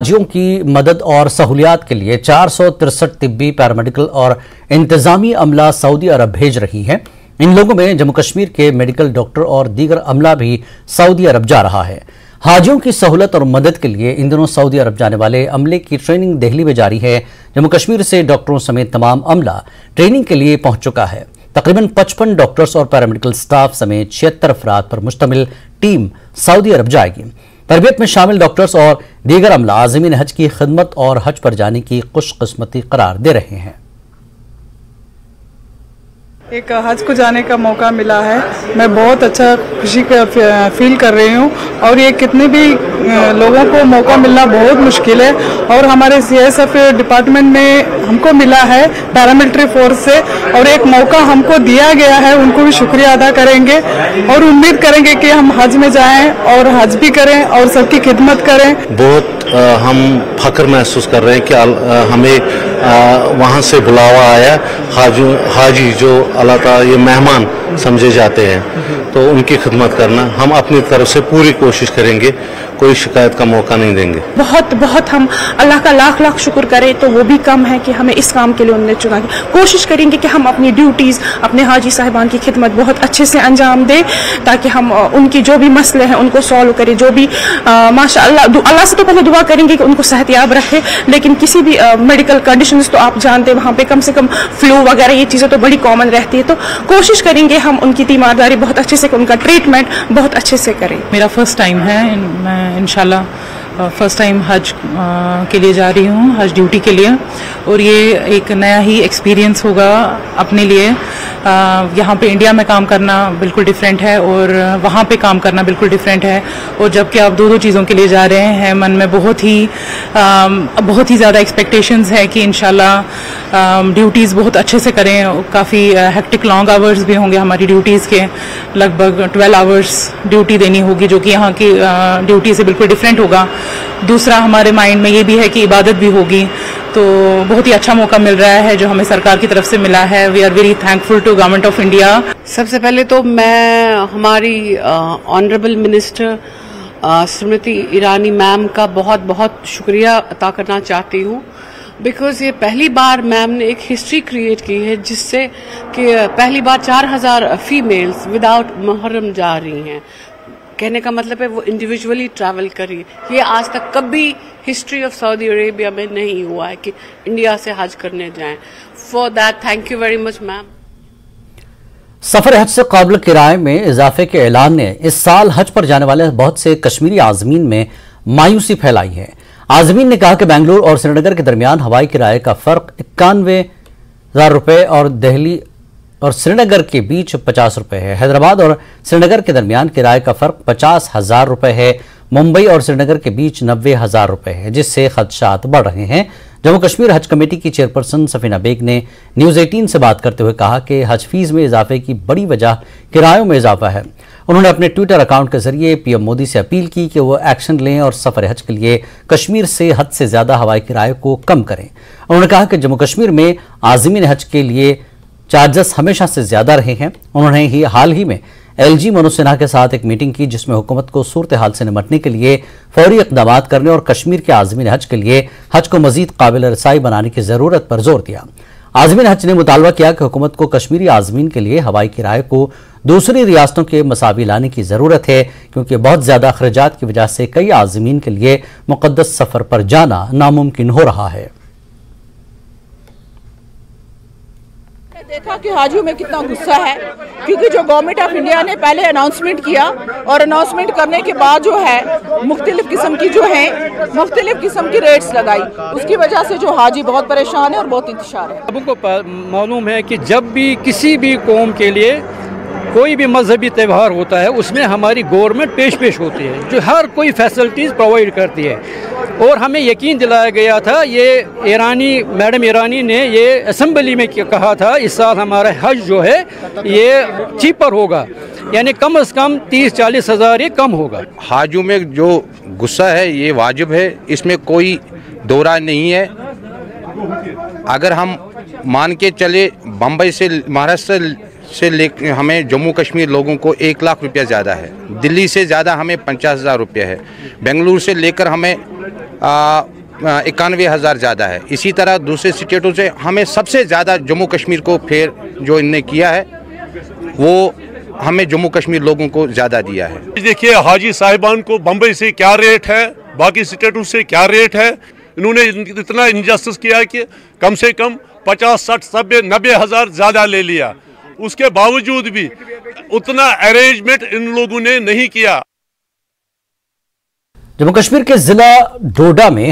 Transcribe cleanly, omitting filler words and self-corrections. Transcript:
हाजियों की मदद और सहूलियात के लिए 463 तिब्बी, पैरामेडिकल और इंतजामी अमला सऊदी अरब भेज रही है। इन लोगों में जम्मू कश्मीर के मेडिकल डॉक्टर और दीगर अमला भी सऊदी अरब जा रहा है। हाजियों की सहूलत और मदद के लिए इन दिनों सऊदी अरब जाने वाले अमले की ट्रेनिंग दिल्ली में जारी है। जम्मू कश्मीर से डॉक्टरों समेत तमाम अमला ट्रेनिंग के लिए पहुंच चुका है। तकरीबन 55 डॉक्टर्स और पैरामेडिकल स्टाफ समेत 76 अफराद पर मुश्तमिल टीम सऊदी अरब जाएगी। तरबियत में शामिल डॉक्टर्स और दीगर अमला आज़मीन हज की खिदमत और हज पर जाने की खुशकिस्मती करार दे रहे हैं। एक हज को जाने का मौका मिला है, मैं बहुत अच्छा खुशी फील कर रही हूँ। और ये कितने भी लोगों को मौका मिलना बहुत मुश्किल है और हमारे सीएसएफ डिपार्टमेंट में हमको मिला है पैरामिलिट्री फोर्स से, और एक मौका हमको दिया गया है, उनको भी शुक्रिया अदा करेंगे और उम्मीद करेंगे कि हम हज में जाएं और हज भी करें और सबकी खिदमत करें। बहुत हम फख्र महसूस कर रहे हैं कि हमें वहाँ से बुलावा आया। हाजी जो अल्लाह ताला ये मेहमान समझे जाते हैं, तो उनकी खिदमत करना हम अपनी तरफ से पूरी कोशिश करेंगे, कोई शिकायत का मौका नहीं देंगे। बहुत हम अल्लाह का लाख लाख शुक्र करें तो वो भी कम है कि हमें इस काम के लिए उन्होंने चुना। कोशिश करेंगे कि हम अपनी ड्यूटीज़ अपने हाजी साहिबान की खिदमत बहुत अच्छे से अंजाम दें, ताकि हम उनकी जो भी मसले हैं उनको सॉल्व करें। जो भी माशाअल्लाह अल्लाह से तो पहले दुआ करेंगे कि उनको सेहतयाब रखे, लेकिन किसी भी मेडिकल कंडीशंस तो आप जानते हैं वहाँ पे कम से कम फ्लू वगैरह ये चीज़ें तो बड़ी कॉमन रहती है, तो कोशिश करेंगे हम उनकी तीमारदारी बहुत अच्छे से, उनका ट्रीटमेंट बहुत अच्छे से करें। मेरा फर्स्ट टाइम है, मैं इंशाल्लाह फर्स्ट टाइम हज के लिए जा रही हूँ, हज ड्यूटी के लिए, और ये एक नया ही एक्सपीरियंस होगा अपने लिए। यहाँ पे इंडिया में काम करना बिल्कुल डिफरेंट है और वहाँ पे काम करना बिल्कुल डिफरेंट है, और जबकि आप दो चीज़ों के लिए जा रहे हैं, मन में बहुत ही ज़्यादा एक्सपेक्टेशंस है कि इंशाल्लाह ड्यूटीज़ बहुत अच्छे से करें। काफ़ी हेक्टिक लॉन्ग आवर्स भी होंगे हमारी ड्यूटीज़ के, लगभग 12 आवर्स ड्यूटी देनी होगी, जो कि यहाँ की ड्यूटी से बिल्कुल डिफरेंट होगा। दूसरा हमारे माइंड में ये भी है कि इबादत भी होगी, तो बहुत ही अच्छा मौका मिल रहा है जो हमें सरकार की तरफ से मिला है। We are very thankful to government of India. सबसे पहले तो मैं हमारी honourable minister Smriti Irani ma'am का बहुत बहुत शुक्रिया अदा करना चाहती हूँ, बिकॉज ये पहली बार मैम ने एक हिस्ट्री क्रिएट की है जिससे कि पहली बार 4000 फीमेल्स विदाउट मुहर्रम जा रही हैं। कहने का मतलब है वो इंडिविजुअली ट्रैवल करी। ये आज तक कभी हिस्ट्री ऑफ सऊदी अरेबिया में नहीं हुआ है कि इंडिया से हज करने जाएं। For that thank you very much ma'am. सफर हज से काबिल किराए में इजाफे के ऐलान ने इस साल हज पर जाने वाले बहुत से कश्मीरी आज़मीन में मायूसी फैलाई है। आज़मीन ने कहा कि बेंगलुरु और श्रीनगर के दरमियान हवाई किराए का फर्क 91,000 रुपये और दिल्ली और श्रीनगर के बीच 50 रुपये है। हैदराबाद और श्रीनगर के दरमियान किराए का फर्क 50,000 रुपये है। मुंबई और श्रीनगर के बीच 90,000 रुपये है, जिससे खदशात बढ़ रहे हैं। जम्मू कश्मीर हज कमेटी की चेयरपर्सन सफीना बेग ने न्यूज़ 18 से बात करते हुए कहा कि हज फीस में इजाफे की बड़ी वजह किरायों में इजाफा है। उन्होंने अपने ट्विटर अकाउंट के जरिए पीएम मोदी से अपील की कि वो एक्शन लें और सफर हज के लिए कश्मीर से हद से ज्यादा हवाई किराए को कम करें। उन्होंने कहा कि जम्मू कश्मीर में आज़मीन हज के लिए चार्जेस हमेशा से ज्यादा रहे हैं। उन्होंने हाल ही में एलजी मनोज सिन्हा के साथ एक मीटिंग की, जिसमें हुकूमत को सूरत हाल से निपटने के लिए फौरी इक़दाम करने और कश्मीर के आज़मीन हज के लिए हज को मजीद काबिल रसाई बनाने की जरूरत पर जोर दिया। आज़मीन हज ने मुतालबा किया कि हुकूमत को कश्मीरी आज़मीन के लिए हवाई किराए को दूसरी रियासतों के मसावी लाने की जरूरत है, क्योंकि बहुत ज्यादा अखराजात की वजह से कई आज़मीन के लिए मुक़द्दस सफर पर जाना नामुमकिन हो रहा है। देखा कि हाजियों में कितना गुस्सा है, क्योंकि जो गवर्नमेंट ऑफ इंडिया ने पहले अनाउंसमेंट किया और अनाउंसमेंट करने के बाद जो है मुख्तलिफ किस्म की रेट्स लगाई, उसकी वजह से जो हाजी बहुत परेशान है और बहुत इंतशार है। सबको मालूम है कि जब भी किसी भी कौम के लिए कोई भी मजहबी त्यौहार होता है, उसमें हमारी गवर्नमेंट पेश होती है, जो हर कोई फैसिलिटीज़ प्रोवाइड करती है। और हमें यकीन दिलाया गया था, ये मैडम ईरानी ने ये असेंबली में कहा था, इस साल हमारा हज जो है ये चीपर होगा, यानी कम से कम 30-40 हज़ार ये कम होगा। हाजियों में जो गुस्सा है ये वाजिब है, इसमें कोई दो राय नहीं है। अगर हम मान के चले बम्बई से महाराष्ट्र سے ہمیں جموں کشمیر لوگوں کو 1 لاکھ روپیہ زیادہ ہے، دلی سے زیادہ ہمیں 50,000 روپیہ ہے، بنگلور سے لے کر ہمیں 91,000 زیادہ ہے. اسی طرح دوسرے اسٹیٹوں سے ہمیں سب سے زیادہ جموں کشمیر کو پھر جو ان نے کیا ہے وہ ہمیں جموں کشمیر لوگوں کو زیادہ دیا ہے. دیکھیے حاجی صاحبان کو بمبئی سے کیا ریٹ ہے، باقی اسٹیٹوں سے کیا ریٹ ہے. انہوں نے اتنا انجسٹس کیا کہ کم سے کم 50, 60, 90 ہزار زیادہ لے لیا. اس کے باوجود بھی اتنا ارینجمنٹ ان لوگوں نے نہیں کیا. جموں کشمیر کے ضلع ڈوڈا میں